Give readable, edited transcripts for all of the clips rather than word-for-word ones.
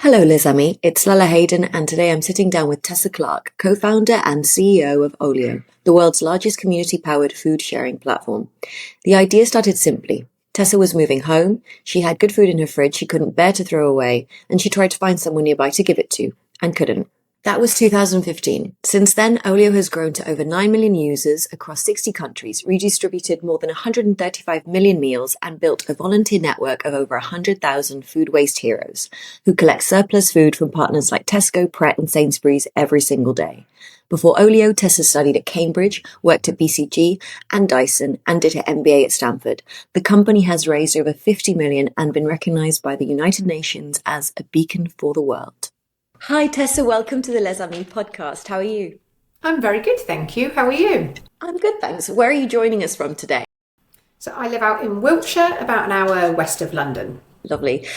Hello, Liz Ami. It's Lala Hayden, and today I'm sitting down with Tessa Clarke, co-founder and CEO of Olio, the world's largest community-powered food-sharing platform. The idea started simply. Tessa was moving home, she had good food in her fridge she couldn't bear to throw away, and she tried to find someone nearby to give it to, and couldn't. That was 2015. Since then, Olio has grown to over 9 million users across 60 countries, redistributed more than 135 million meals, and built a volunteer network of over 100,000 food waste heroes, who collect surplus food from partners like Tesco, Pret, and Sainsbury's every single day. Before Olio, Tessa studied at Cambridge, worked at BCG and Dyson, and did her MBA at Stanford. The company has raised over 50 million and been recognized by the United Nations as a beacon for the world. Hi, Tessa. Welcome to the Les Amis podcast. How are you? I'm very good, thank you. How are you? I'm good, thanks. Where are you joining us from today? So I live out in Wiltshire, about an hour west of London. Lovely.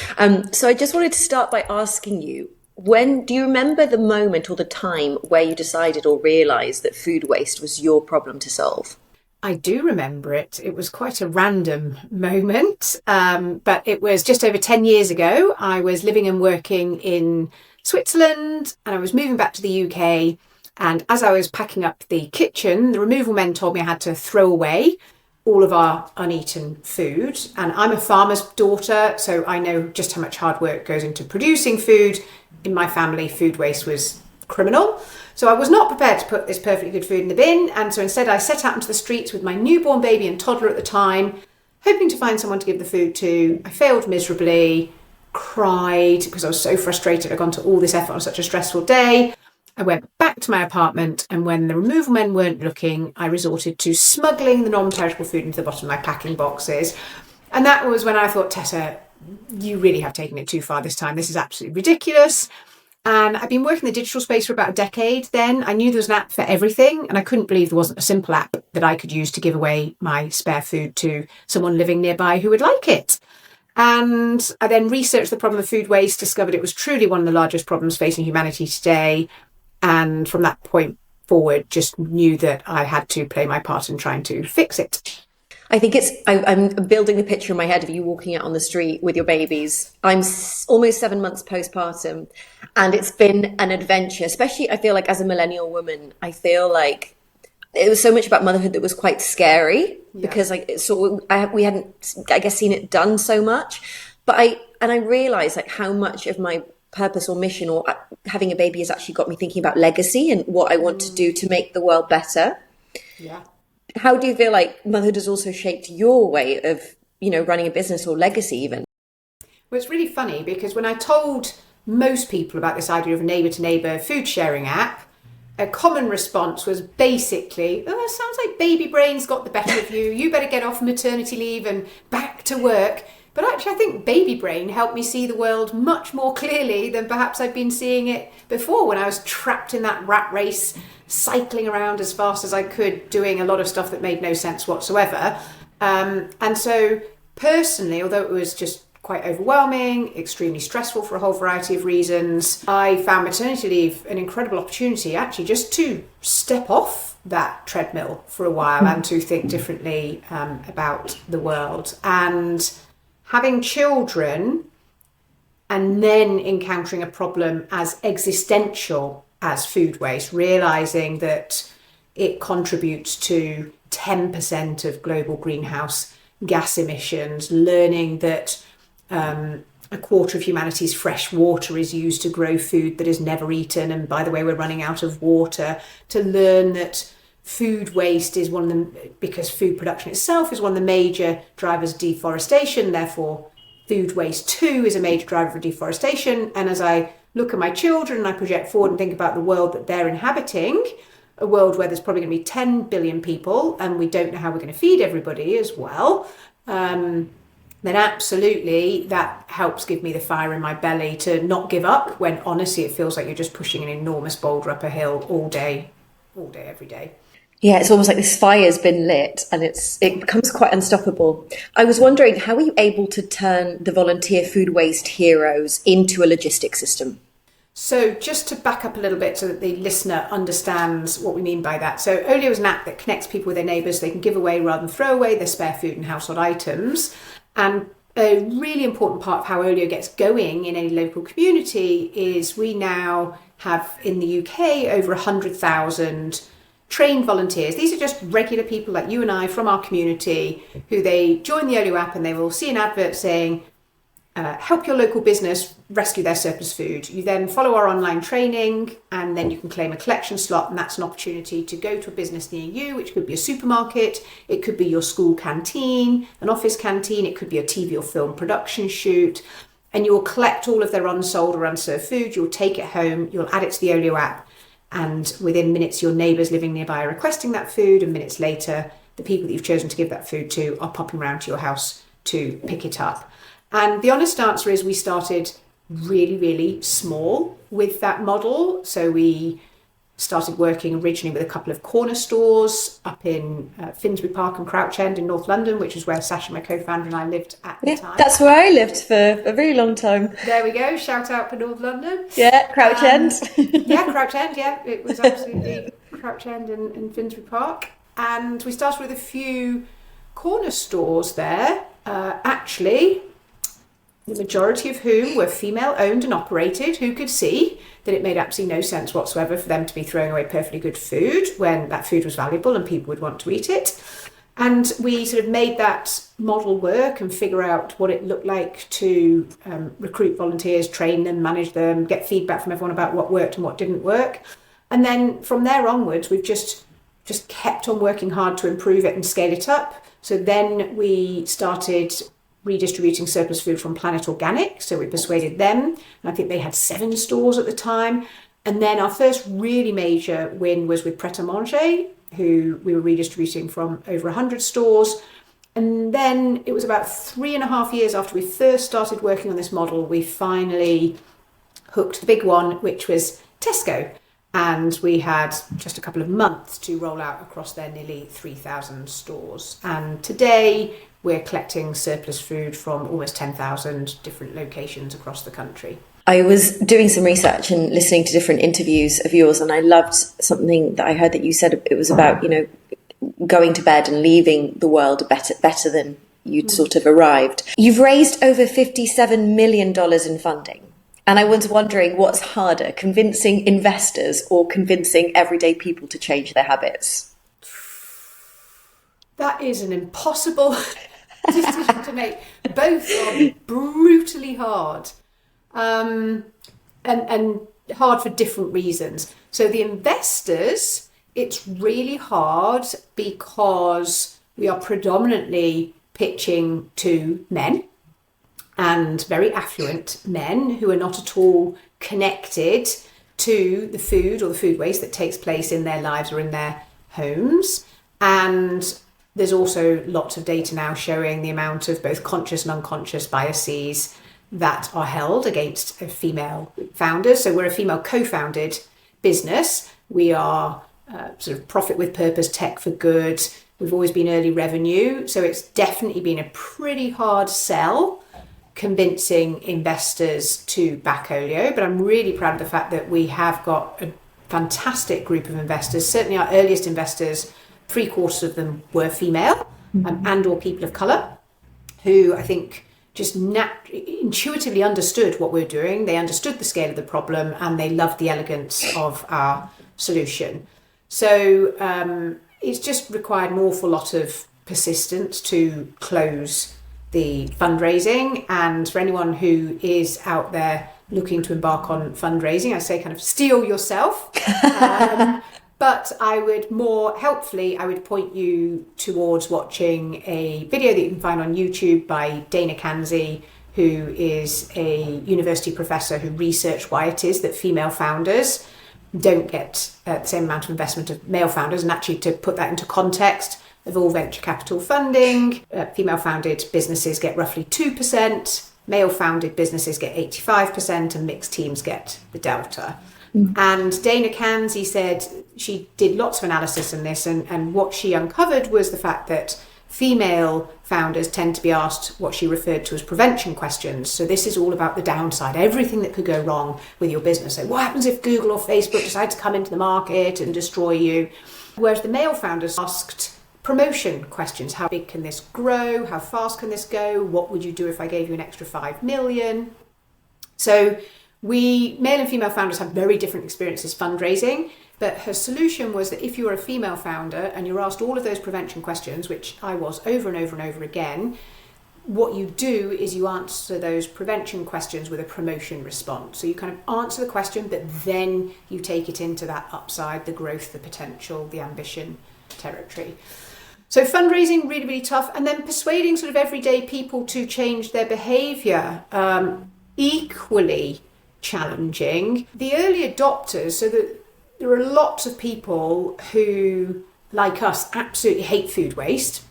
So I just wanted to start by asking you, do you remember the moment or the time where you decided or realised that food waste was your problem to solve? I do remember it. It was quite a random moment, but it was just over 10 years ago. I was living and working in Switzerland and I was moving back to the UK. And as I was packing up the kitchen, the removal men told me I had to throw away all of our uneaten food. And I'm a farmer's daughter, so I know just how much hard work goes into producing food. In my family, food waste was criminal. So I was not prepared to put this perfectly good food in the bin. And so instead I set out into the streets with my newborn baby and toddler at the time, hoping to find someone to give the food to. I failed miserably, cried because I was so frustrated. I'd gone to all this effort on such a stressful day. I went back to my apartment, and when the removal men weren't looking, I resorted to smuggling the non-perishable food into the bottom of my packing boxes. And that was when I thought, Tessa, you really have taken it too far this time. This is absolutely ridiculous. And I've been working in the digital space for about a decade then. I knew there was an app for everything, and I couldn't believe there wasn't a simple app that I could use to give away my spare food to someone living nearby who would like it. And I then researched the problem of food waste, discovered it was truly one of the largest problems facing humanity today. And from that point forward, just knew that I had to play my part in trying to fix it. I think I'm building the picture in my head of you walking out on the street with your babies. I'm almost 7 months postpartum, and it's been an adventure, especially I feel like as a millennial woman, I feel like it was so much about motherhood that was quite scary because we hadn't, I guess, seen it done so much. But I realized like how much of my purpose or mission or having a baby has actually got me thinking about legacy and what I want to do to make the world better. Yeah. How do you feel like motherhood has also shaped your way of, running a business or legacy even? Well, it's really funny because when I told most people about this idea of a neighbour-to-neighbour food sharing app, a common response was basically, oh, it sounds like baby brain's got the better of you. You better get off maternity leave and back to work. But actually, I think baby brain helped me see the world much more clearly than perhaps I'd been seeing it before when I was trapped in that rat race, cycling around as fast as I could, doing a lot of stuff that made no sense whatsoever. And so personally, although it was just quite overwhelming, extremely stressful for a whole variety of reasons, I found maternity leave an incredible opportunity actually just to step off that treadmill for a while and to think differently about the world. And having children and then encountering a problem as existential as food waste, realising that it contributes to 10% of global greenhouse gas emissions, learning that a quarter of humanity's fresh water is used to grow food that is never eaten, and by the way, we're running out of water, to learn that food waste is one of them, because food production itself is one of the major drivers of deforestation. Therefore, food waste too is a major driver of deforestation. And as I look at my children and I project forward and think about the world that they're inhabiting, a world where there's probably going to be 10 billion people and we don't know how we're going to feed everybody as well, then absolutely that helps give me the fire in my belly to not give up when honestly it feels like you're just pushing an enormous boulder up a hill all day, every day. Yeah, it's almost like this fire's been lit and it becomes quite unstoppable. I was wondering, how are you able to turn the volunteer food waste heroes into a logistics system? So just to back up a little bit so that the listener understands what we mean by that. So Olio is an app that connects people with their neighbours. They can give away rather than throw away their spare food and household items. And A really important part of how Olio gets going in any local community is we now have in the UK over 100,000 trained volunteers. These are just regular people like you and I from our community who they join the Olio app and they will see an advert saying, help your local business rescue their surplus food. You then follow our online training and then you can claim a collection slot, and that's an opportunity to go to a business near you, which could be a supermarket, it could be your school canteen, an office canteen, it could be a TV or film production shoot, and you will collect all of their unsold or unserved food, you'll take it home, you'll add it to the Olio app, and within minutes your neighbours living nearby are requesting that food, and minutes later the people that you've chosen to give that food to are popping around to your house to pick it up. And the honest answer is we started really, really small with that model. So we started working originally with a couple of corner stores up in Finsbury Park and Crouch End in North London, which is where Sasha, my co-founder, and I lived at the time. That's where I lived for a very long time. There we go. Shout out for North London. Yeah, Crouch End. Yeah, Crouch End. Yeah, it was absolutely Crouch End and Finsbury Park. And we started with a few corner stores there. Actually, the majority of whom were female owned and operated, who could see that it made absolutely no sense whatsoever for them to be throwing away perfectly good food when that food was valuable and people would want to eat it. And we sort of made that model work and figure out what it looked like to recruit volunteers, train them, manage them, get feedback from everyone about what worked and what didn't work. And then from there onwards, we've just kept on working hard to improve it and scale it up. So then we started redistributing surplus food from Planet Organic. So we persuaded them, and I think they had 7 stores at the time. And then our first really major win was with Pret a Manger, who we were redistributing from over 100 stores. And then it was about 3.5 years after we first started working on this model, we finally hooked the big one, which was Tesco. And we had just a couple of months to roll out across their nearly 3,000 stores. And today we're collecting surplus food from almost 10,000 different locations across the country. I was doing some research and listening to different interviews of yours, and I loved something that I heard that you said. It was about, going to bed and leaving the world better than you'd sort of arrived. You've raised over $57 million in funding. And I was wondering, what's harder, convincing investors or convincing everyday people to change their habits? That is an impossible decision to make. Both are brutally hard, and hard for different reasons. So the investors, it's really hard because we are predominantly pitching to men, and very affluent men who are not at all connected to the food or the food waste that takes place in their lives or in their homes. And there's also lots of data now showing the amount of both conscious and unconscious biases that are held against female founders. So we're a female co-founded business. We are sort of profit with purpose, tech for good. We've always been early revenue. So it's definitely been a pretty hard sell convincing investors to back Olio, but I'm really proud of the fact that we have got a fantastic group of investors. Certainly our earliest investors, 3/4 of them were female and or people of colour, who I think just intuitively understood what we're doing. They understood the scale of the problem and they loved the elegance of our solution. So it's just required an awful lot of persistence to close the fundraising. And for anyone who is out there looking to embark on fundraising, I say kind of steel yourself. But I would I would point you towards watching a video that you can find on YouTube by Dana Kanzi, who is a university professor who researched why it is that female founders don't get the same amount of investment of male founders. And actually, to put that into context, of all venture capital funding, female-founded businesses get roughly 2%, male-founded businesses get 85%, and mixed teams get the delta. And Dana Kanzi said she did lots of analysis on this, and what she uncovered was the fact that female founders tend to be asked what she referred to as prevention questions. So this is all about the downside, everything that could go wrong with your business. So what happens if Google or Facebook decide to come into the market and destroy you? Whereas the male founders asked promotion questions. How big can this grow? How fast can this go? What would you do if I gave you an extra 5 million? So male and female founders have very different experiences fundraising, but her solution was that if you were a female founder and you're asked all of those prevention questions, which I was over and over and over again, what you do is you answer those prevention questions with a promotion response. So you kind of answer the question, but then you take it into that upside, the growth, the potential, the ambition territory. So fundraising, really, really tough. And then persuading sort of everyday people to change their behaviour, equally challenging. The early adopters, so that there are lots of people who, like us, absolutely hate food waste.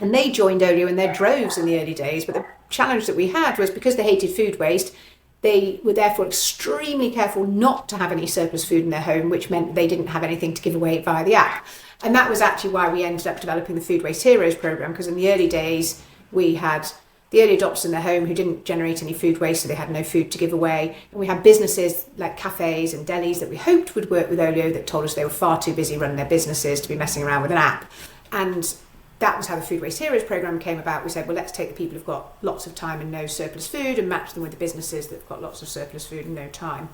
And they joined Olio in their droves in the early days. But the challenge that we had was because they hated food waste, they were therefore extremely careful not to have any surplus food in their home, which meant they didn't have anything to give away via the app. And that was actually why we ended up developing the Food Waste Heroes program, because in the early days, we had the early adopters in their home who didn't generate any food waste, so they had no food to give away. And we had businesses like cafes and delis that we hoped would work with Olio that told us they were far too busy running their businesses to be messing around with an app. And that was how the Food Waste Heroes program came about. We said, well, let's take the people who've got lots of time and no surplus food and match them with the businesses that've got lots of surplus food and no time.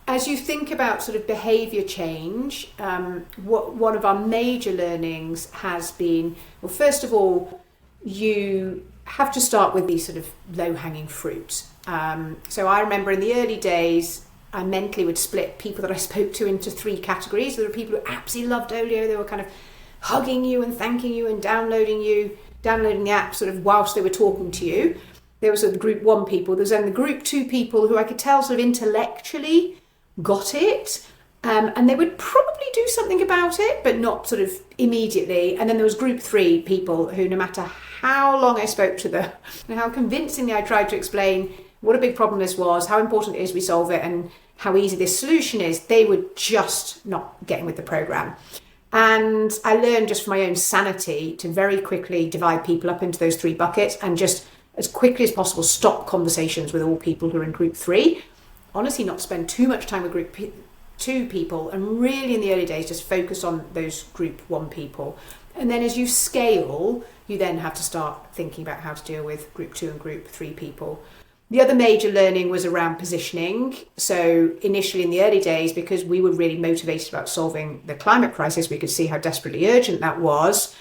As you think about sort of behaviour change, one of our major learnings has been, well, first of all, you have to start with these sort of low-hanging fruit. So I remember in the early days, I mentally would split people that I spoke to into 3 categories. There were people who absolutely loved Olio. They were kind of hugging you and thanking you and downloading the app sort of whilst they were talking to you. There was the group 1 people. There was then the group 2 people who I could tell sort of intellectually got it, and they would probably do something about it, but not sort of immediately. And then there was group 3 people who, no matter how long I spoke to them and how convincingly I tried to explain what a big problem this was, how important it is we solve it, and how easy this solution is, they were just not getting with the program. And I learned just from my own sanity to very quickly divide people up into those 3 buckets and just as quickly as possible stop conversations with all people who are in group 3. Honestly, not spend too much time with group 2 people, and really in the early days just focus on those group 1 people. And then as you scale, you then have to start thinking about how to deal with group 2 and group 3 people. The other major learning was around positioning. So initially in the early days, because we were really motivated about solving the climate crisis, we could see how desperately urgent that was.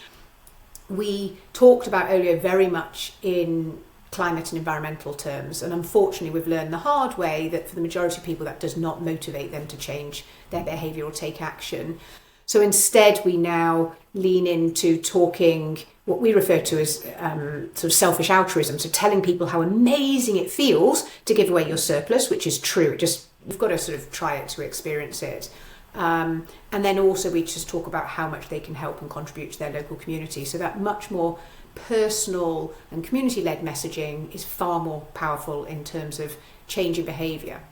We talked about Olio very much in climate and environmental terms, and unfortunately we've learned the hard way that for the majority of people that does not motivate them to change their behaviour or take action. So instead we now lean into talking what we refer to as sort of selfish altruism, so telling people how amazing it feels to give away your surplus, which is true. You've got to sort of try it to experience it. And then also we just talk about how much they can help and contribute to their local community. So that much more personal and community-led messaging is far more powerful in terms of changing behaviour.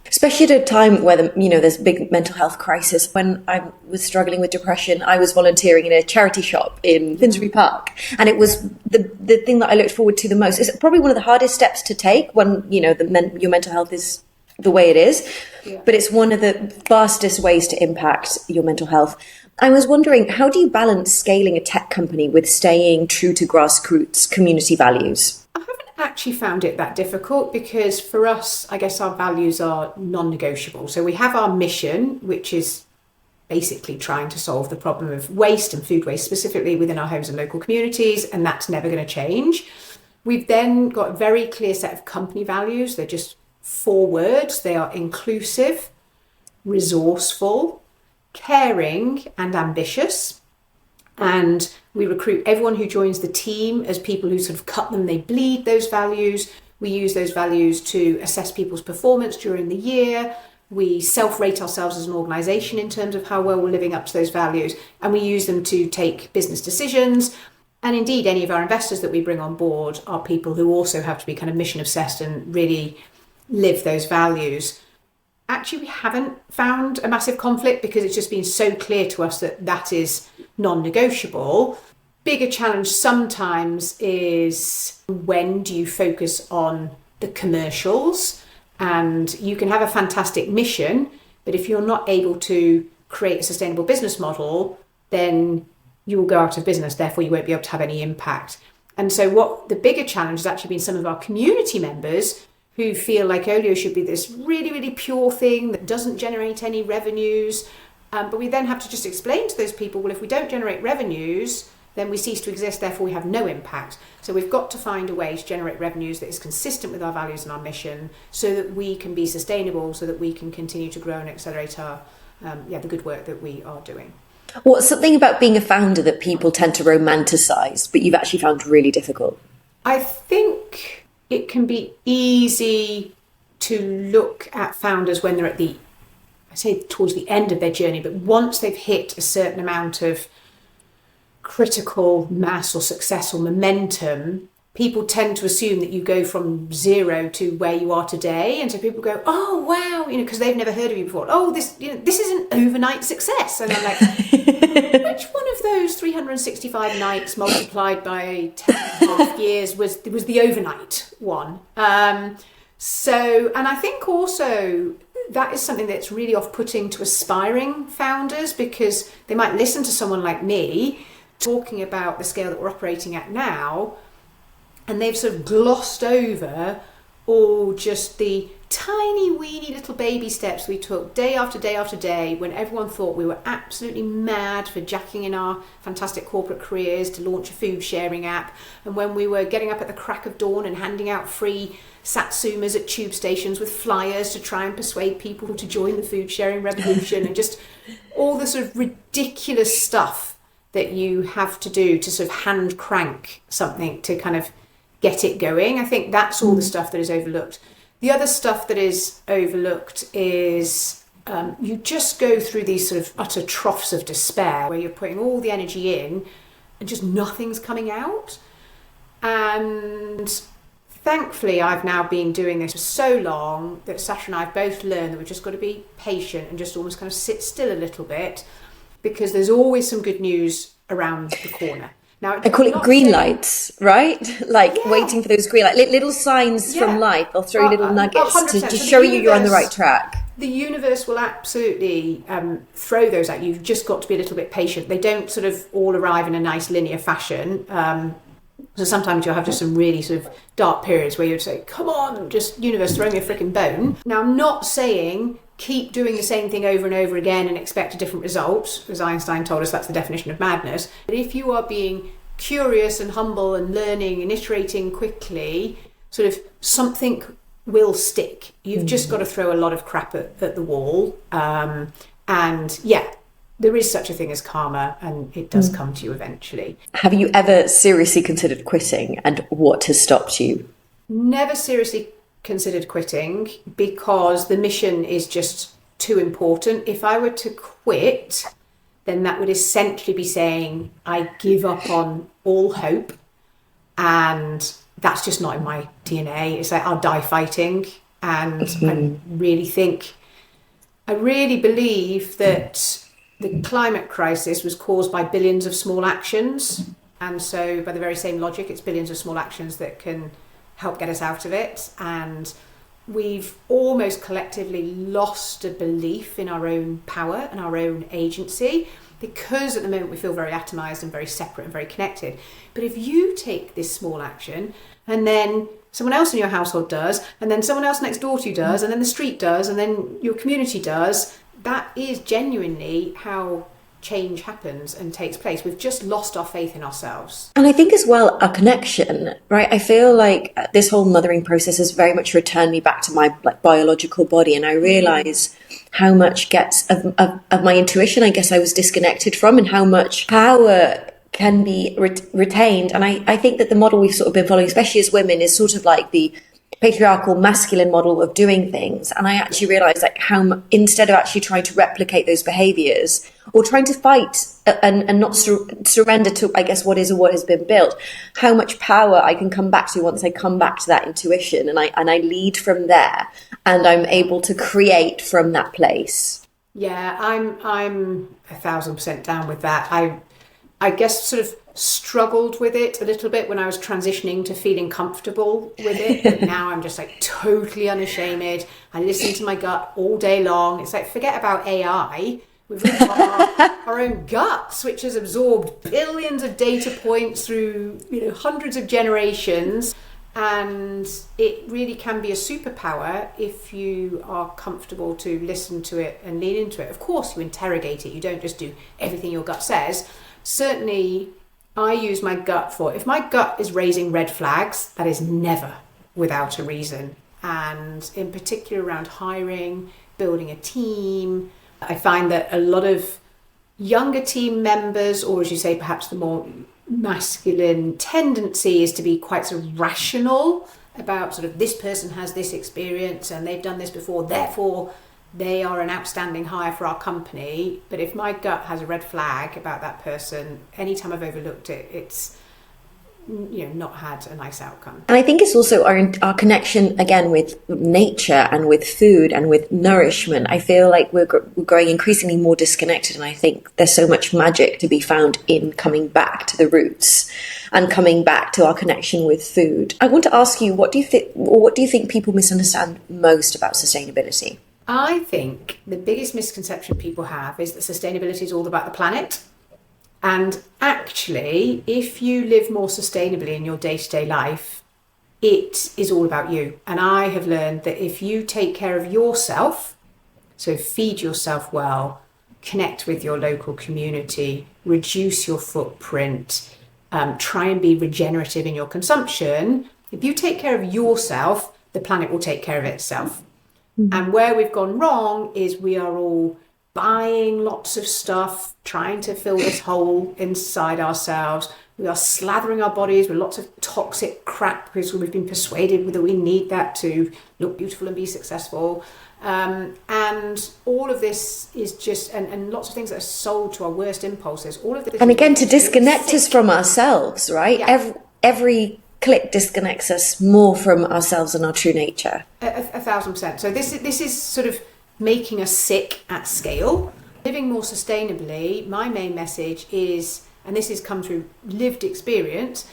Especially at a time where there's a big mental health crisis. When I was struggling with depression, I was volunteering in a charity shop in Finsbury Park, and it was the thing that I looked forward to the most. It's probably one of the hardest steps to take when your mental health is the way it is, but it's one of the fastest ways to impact your mental health. I was wondering, how do you balance scaling a tech company with staying true to grassroots community values? I haven't actually found it that difficult, because for us, I guess our values are non-negotiable. So we have our mission, which is basically trying to solve the problem of waste and food waste, specifically within our homes and local communities, and that's never going to change. We've then got a very clear set of company values. They're just 4 words. They are inclusive, resourceful, caring, and ambitious. And we recruit everyone who joins the team as people who sort of cut them, they bleed those values. We use those values to assess people's performance during the year. We self-rate ourselves as an organisation in terms of how well we're living up to those values, and we use them to take business decisions. And indeed, any of our investors that we bring on board are people who also have to be kind of mission obsessed and really live those values. Actually, we haven't found a massive conflict, because it's just been so clear to us that that is non-negotiable. Bigger challenge sometimes is, when do you focus on the commercials? And you can have a fantastic mission, but if you're not able to create a sustainable business model, then you will go out of business, therefore you won't be able to have any impact. And so what the bigger challenge has actually been some of our community members who feel like Olio should be this really, really pure thing that doesn't generate any revenues. But we then have to just explain to those people, well, if we don't generate revenues, then we cease to exist, therefore we have no impact. So we've got to find a way to generate revenues that is consistent with our values and our mission so that we can be sustainable, so that we can continue to grow and accelerate our, the good work that we are doing. What's something about being a founder that people tend to romanticize, but you've actually found really difficult? I think it can be easy to look at founders when they're at towards the end of their journey, but once they've hit a certain amount of critical mass or success or momentum, people tend to assume that you go from zero to where you are today. And so people go, oh, wow, because they've never heard of you before. Oh, this is an overnight success. And I'm like, which one of those 365 nights multiplied by 10.5 years was the overnight one? And I think also that is something that's really off-putting to aspiring founders, because they might listen to someone like me talking about the scale that we're operating at now, and they've sort of glossed over all just the tiny weeny little baby steps we took day after day after day when everyone thought we were absolutely mad for jacking in our fantastic corporate careers to launch a food sharing app, and when we were getting up at the crack of dawn and handing out free satsumas at tube stations with flyers to try and persuade people to join the food sharing revolution, and just all the sort of ridiculous stuff that you have to do to sort of hand crank something to kind of get it going. I think that's all the stuff that is overlooked. The other stuff that is overlooked is you just go through these sort of utter troughs of despair where you're putting all the energy in and just nothing's coming out. And thankfully, I've now been doing this for so long that Sasha and I have both learned that we've just got to be patient and just almost kind of sit still a little bit, because there's always some good news around the corner. Now, I call it green lights, right? Like waiting for those green lights, little signs from life. They'll throw you little nuggets to just show you you're on the right track. The universe will absolutely throw those at you. You've just got to be a little bit patient. They don't sort of all arrive in a nice linear fashion. So sometimes you'll have just some really sort of dark periods where you'd say, come on, just universe, throw me a freaking bone. Now, I'm not saying keep doing the same thing over and over again and expect a different result, as Einstein told us that's the definition of madness. But if you are being curious and humble and learning and iterating quickly, sort of something will stick. You've just got to throw a lot of crap at the wall. There is such a thing as karma, and it does come to you eventually. Have you ever seriously considered quitting, and what has stopped you? Never seriously considered quitting, because the mission is just too important. If I were to quit, then that would essentially be saying I give up on all hope, and that's just not in my DNA. It's like I'll die fighting, and I really believe that the climate crisis was caused by billions of small actions, and so by the very same logic, it's billions of small actions that can help get us out of it. And we've almost collectively lost a belief in our own power and our own agency, because at the moment we feel very atomized and very separate and very connected. But if you take this small action, and then someone else in your household does, and then someone else next door to you does, and then the street does, and then your community does, that is genuinely how change happens and takes place. We've just lost our faith in ourselves. And I think as well, a connection, right? I feel like this whole mothering process has very much returned me back to my biological body. And I realise how much gets of my intuition, I guess I was disconnected from, and how much power can be retained. And I think that the model we've sort of been following, especially as women, is sort of like the patriarchal masculine model of doing things. And I actually realized like how instead of actually trying to replicate those behaviors or trying to fight and not surrender to, I guess, what is or what has been built, how much power I can come back to once I come back to that intuition, and I lead from there, and I'm able to create from that place. Yeah, I'm 1,000% down with that. I guess sort of struggled with it a little bit when I was transitioning to feeling comfortable with it, but now I'm just like totally unashamed. I listen to my gut all day long. It's like, forget about AI. We've really got our own guts, which has absorbed billions of data points through hundreds of generations. And it really can be a superpower if you are comfortable to listen to it and lean into it. Of course, you interrogate it. You don't just do everything your gut says. Certainly, I use my gut for, if my gut is raising red flags, that is never without a reason. And in particular around hiring, building a team, I find that a lot of younger team members, or as you say, perhaps the more masculine tendency is to be quite sort of rational about sort of this person has this experience and they've done this before, therefore they are an outstanding hire for our company. But if my gut has a red flag about that person, anytime I've overlooked it, it's not had a nice outcome. And I think it's also our connection again with nature and with food and with nourishment. I feel like we're growing increasingly more disconnected, and I think there's so much magic to be found in coming back to the roots and coming back to our connection with food. I want to ask you, what do you think people misunderstand most about sustainability? I think the biggest misconception people have is that sustainability is all about the planet. And actually, if you live more sustainably in your day-to-day life, it is all about you. And I have learned that if you take care of yourself, so feed yourself well, connect with your local community, reduce your footprint, try and be regenerative in your consumption, if you take care of yourself, the planet will take care of itself. Mm-hmm. And where we've gone wrong is we are all buying lots of stuff, trying to fill this hole inside ourselves. We are slathering our bodies with lots of toxic crap because we've been persuaded that we need that to look beautiful and be successful. And all of this is just, and lots of things that are sold to our worst impulses. All of this, and again, to disconnect us from ourselves, right? Yeah. Every click disconnects us more from ourselves and our true nature. 1,000%. So this is sort of making us sick at scale. Living more sustainably, my main message is, and this has come through lived experience,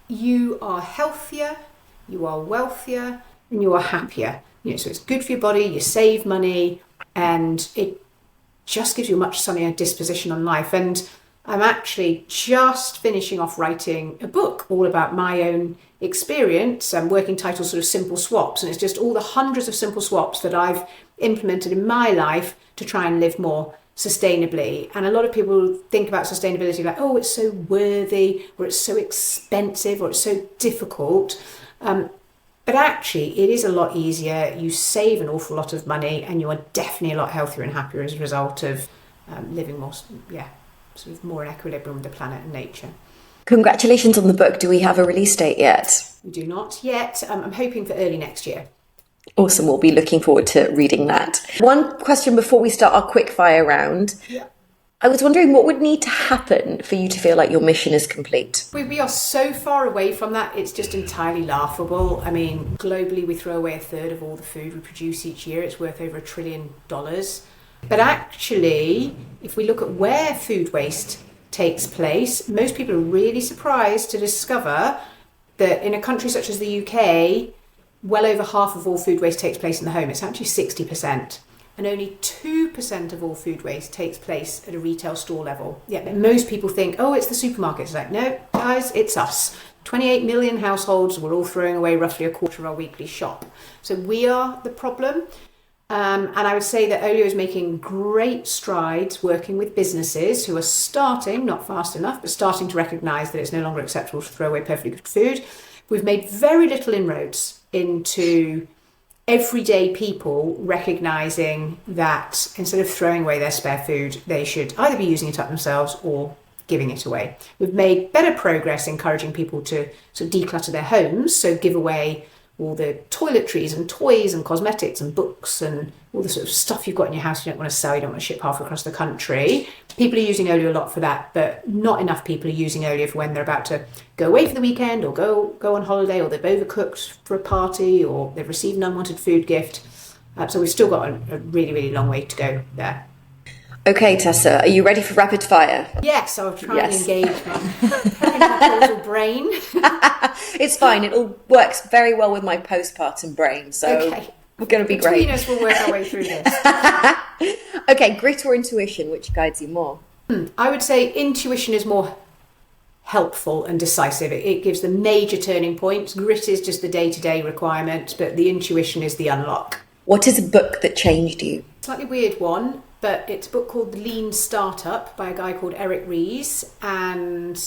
you are healthier, you are wealthier, and you are happier. So it's good for your body, you save money, and it just gives you a much sunnier disposition on life. And I'm actually just finishing off writing a book all about my own experience. I'm working title sort of simple swaps, and it's just all the hundreds of simple swaps that I've implemented in my life to try and live more sustainably. And a lot of people think about sustainability like, oh, it's so worthy, or it's so expensive, or it's so difficult. But actually, it is a lot easier. You save an awful lot of money, and you are definitely a lot healthier and happier as a result of living more, sort of more in equilibrium with the planet and nature. Congratulations on the book. Do we have a release date yet? We do not yet. I'm hoping for early next year. Awesome. We'll be looking forward to reading that. One question before we start our quick fire round. Yeah. I was wondering what would need to happen for you to feel like your mission is complete? We are so far away from that, it's just entirely laughable. I mean, globally, we throw away 1/3 of all the food we produce each year. It's worth over $1 trillion. But actually, if we look at where food waste takes place, most people are really surprised to discover that in a country such as the UK, well over half of all food waste takes place in the home. It's actually 60%. And only 2% of all food waste takes place at a retail store level. Yeah, but most people think, oh, it's the supermarket. It's like, no, guys, it's us. 28 million households, we're all throwing away roughly 1/4 of our weekly shop. So we are the problem. And I would say that Olio is making great strides working with businesses who are starting, not fast enough, but starting to recognise that it's no longer acceptable to throw away perfectly good food. We've made very little inroads into everyday people recognising that instead of throwing away their spare food, they should either be using it up themselves or giving it away. We've made better progress encouraging people to sort of declutter their homes, so give away all the toiletries and toys and cosmetics and books and all the sort of stuff you've got in your house you don't want to sell, you don't want to ship half across the country. People are using Olio a lot for that, but not enough people are using Olio for when they're about to go away for the weekend or go on holiday, or they've overcooked for a party, or they've received an unwanted food gift. So we've still got a really, really long way to go there. Okay, Tessa, are you ready for rapid fire? Yes, I'll try and engage my causal brain. It's fine. It all works very well with my postpartum brain, so okay. We're going to be great. Between us, we'll work our way through this. Okay, grit or intuition, which guides you more? I would say intuition is more helpful and decisive. It gives the major turning points. Grit is just the day-to-day requirement, but the intuition is the unlock. What is a book that changed you? Slightly weird one, but it's a book called The Lean Startup by a guy called Eric Ries. And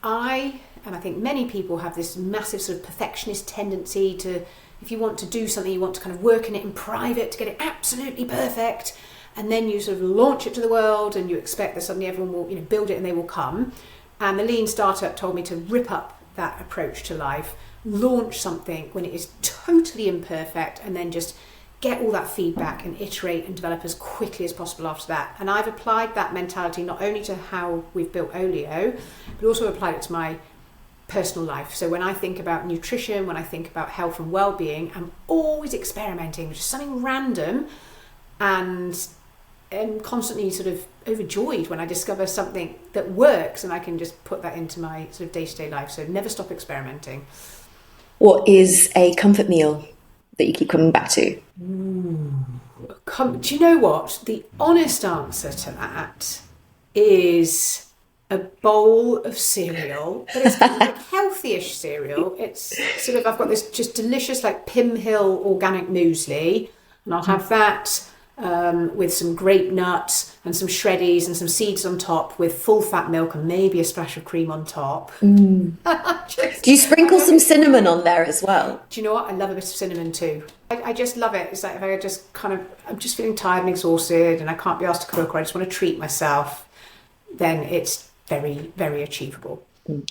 I think many people have this massive sort of perfectionist tendency to, if you want to do something, you want to kind of work in it in private to get it absolutely perfect. And then you sort of launch it to the world and you expect that suddenly everyone will, build it and they will come. And the Lean Startup told me to rip up that approach to life, launch something when it is totally imperfect, and then just get all that feedback and iterate and develop as quickly as possible after that. And I've applied that mentality not only to how we've built Olio, but also applied it to my personal life. So when I think about nutrition, when I think about health and well-being, I'm always experimenting with just something random, and I'm constantly sort of overjoyed when I discover something that works and I can just put that into my sort of day-to-day life. So never stop experimenting. What is a comfort meal that you keep coming back to? Do you know what? The honest answer to that is a bowl of cereal, but it's kind of like healthy-ish cereal. It's sort of, I've got this just delicious like Pim Hill organic muesli, and I'll have that with some grape nuts and some shreddies and some seeds on top with full fat milk and maybe a splash of cream on top. Do you sprinkle some cinnamon on there as well? Do you know what? I love a bit of cinnamon too. I just love it. It's like if I just I'm just feeling tired and exhausted and I can't be asked to cook, or I just want to treat myself, then it's very, very achievable.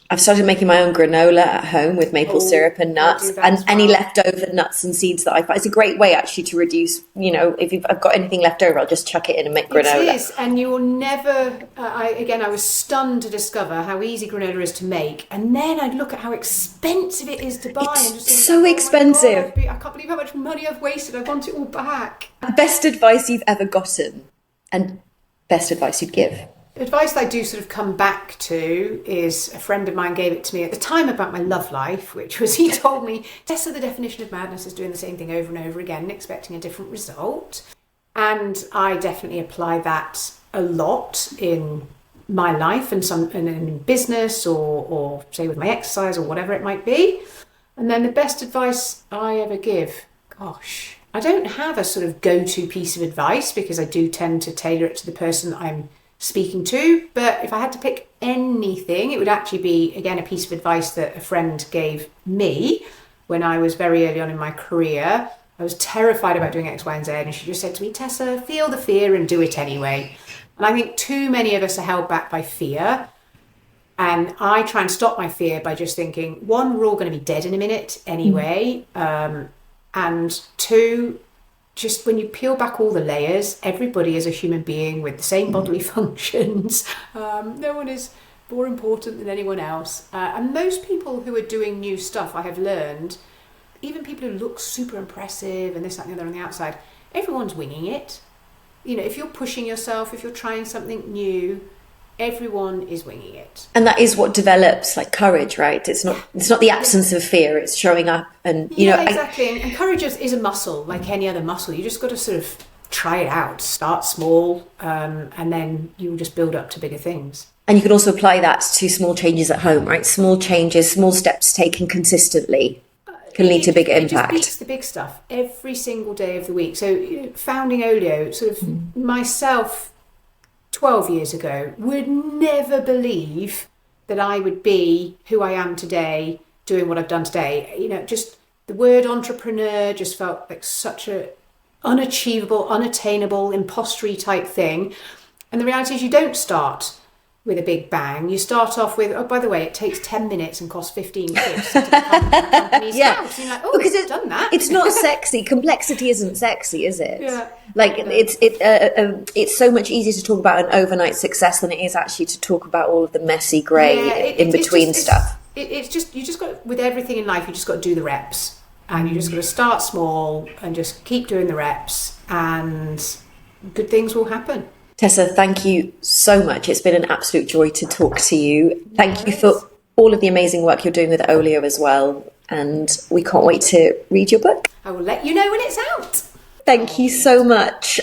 I've started making my own granola at home with maple syrup and nuts, and any leftover nuts and seeds that I find. It's a great way actually to reduce, if I've got anything left over, I'll just chuck it in and make granola. It is, and you will never, I was stunned to discover how easy granola is to make, and then I'd look at how expensive it is to buy. It's and just think, so expensive. God, I can't believe how much money I've wasted. I want it all back. Best advice you've ever gotten, and best advice you'd give? Advice that I do sort of come back to is a friend of mine gave it to me at the time about my love life, which was, he told me, Tessa, the definition of madness is doing the same thing over and over again and expecting a different result. And I definitely apply that a lot in my life and in business or say with my exercise or whatever it might be. And then the best advice I ever give, gosh, I don't have a sort of go-to piece of advice because I do tend to tailor it to the person I'm speaking to, but if I had to pick anything, it would actually be, again, a piece of advice that a friend gave me when I was very early on in my career. I was terrified about doing X, Y, and Z, and she just said to me, Tessa, feel the fear and do it anyway. And I think too many of us are held back by fear, and I try and stop my fear by just thinking, one, we're all going to be dead in a minute anyway, and two, just when you peel back all the layers, everybody is a human being with the same bodily functions. No one is more important than anyone else. And most people who are doing new stuff, I have learned, even people who look super impressive and this, that, and the other on the outside, everyone's winging it. If you're pushing yourself, if you're trying something new, everyone is winging it. And that is what develops like courage, right? It's not the absence of fear, it's showing up and exactly. And courage is a muscle like any other muscle. You just got to sort of try it out, start small, and then you'll just build up to bigger things. And you can also apply that to small changes at home, right? Small changes, small steps taken consistently can lead to bigger impact. It just beats the big stuff every single day of the week. So founding Olio, sort of myself 12 years ago, would never believe that I would be who I am today, doing what I've done today. Just the word entrepreneur just felt like such a unachievable, unattainable, impostery type thing. And the reality is you don't start with a big bang. You start off with, oh, by the way, it takes 10 minutes and costs 15 quid to become a company's house. And you're like, oh, because it's done that. It's not sexy. Complexity isn't sexy, is it? Yeah. Like it's so much easier to talk about an overnight success than it is actually to talk about all of the messy grey in between stuff. It's just, you just got, with everything in life, you just got to do the reps. And you just got to start small and just keep doing the reps and good things will happen. Tessa, thank you so much. It's been an absolute joy to talk to you. Thank you for all of the amazing work you're doing with Olio as well. And we can't wait to read your book. I will let you know when it's out. Thank you so much.